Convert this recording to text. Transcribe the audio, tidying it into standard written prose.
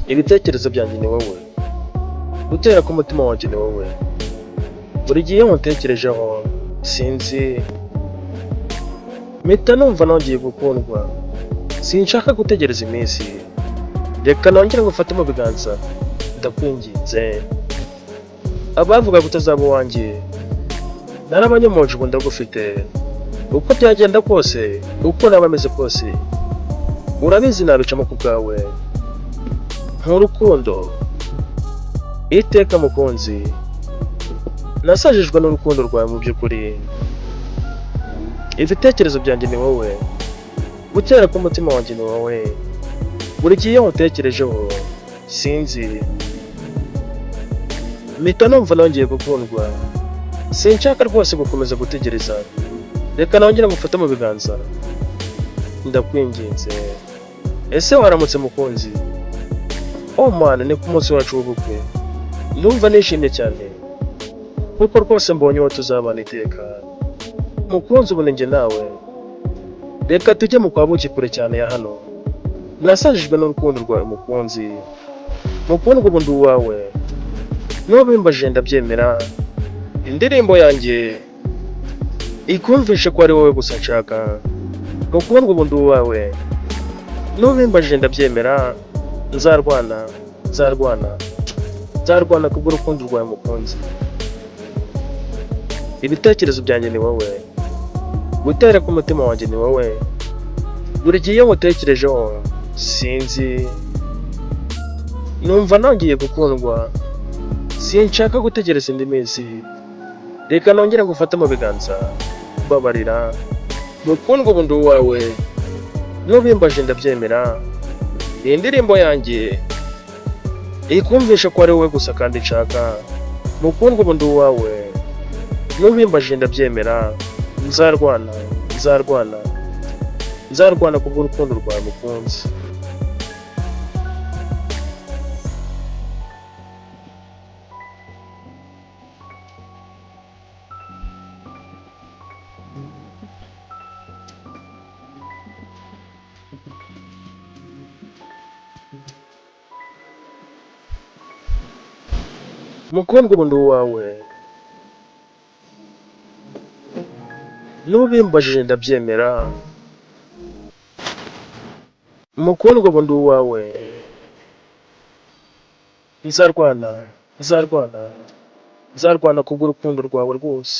Ibitekerezo byanjye ni wowe, gutera k'umutima wanjye ni wowe. Buri gihe iyo nkutekerejeho sinzi, mpita numva nongeye gukundwa. Sinshaka gutegereza iminsi, reka nongere ngufate mu biganza, ndakwinginze. Abavuga ko utazaba uwanjye narabanyomoje, ubu ndagufite. Uko byagenda kose, uko naba ameze kose, urabizi nabicamo ku bwawe. Nk'urukundo iteka mukunzi, nasajijwe n'urukundo rwawe mu by'ukuri. Ibitekerezo byanjye ni wowe, gutera k'umutima wanjye ni wowe. Buri gihe iyo nkutekerejeho sinzi, mpita numva nongeye gukundwa. Sinshaka rwose gukomeza gutegereza, reka nongere ngufate mu biganza, ndakwinginze. Ese waramutse mukunzi? Oh man, ni ku munsi wacu w'ubukwe, ndumva nishimye cyane kuko rwose mbonye uwo tuzabana iteka. Mukunzi, ubu ni njye nawe, reka tujye mu kwa buki kure cyane ya hano. Nasajijwe n'urukundo rwawe mukunzi, mukundwa, ubu ndi uwawe. Nubimbajije ndabyemera, indirimbo yanjye ikumvishe ko ari wowe gusa nshaka. Mukundwa, ubu ndi uwawe. Nubimbajije ndabyemera, nzarwana kubw'urukundo rwawe mukunzi. Ibitekerezo byanjye ni wowe, gutera k'umutima wanjye ni wowe. Buri gihe iyo nkutekerejeho sinzi, numva nongeye gukundwa. Sinshaka gutegereza indi minsi, reka nongere ngufate mu biganza, babarira. Mukundwa, ubu ndi uwawe. Nubimbajije ndabyemera, iyi ndirimbo yanjye ikumvisha ko ari wowe gusa kandi nshaka. Mukundwa, ubu ndi uwawe. Nubimbajije ndabyemera, nzarwana kubw'urukundo rwawe mukunzi. Mukundwa, ubu ndi uwawe. Nubimbajije ndabyemera, mukundwa, ubu ndi uwawe. Nzarwana kubw'urukundo rwawe rwose.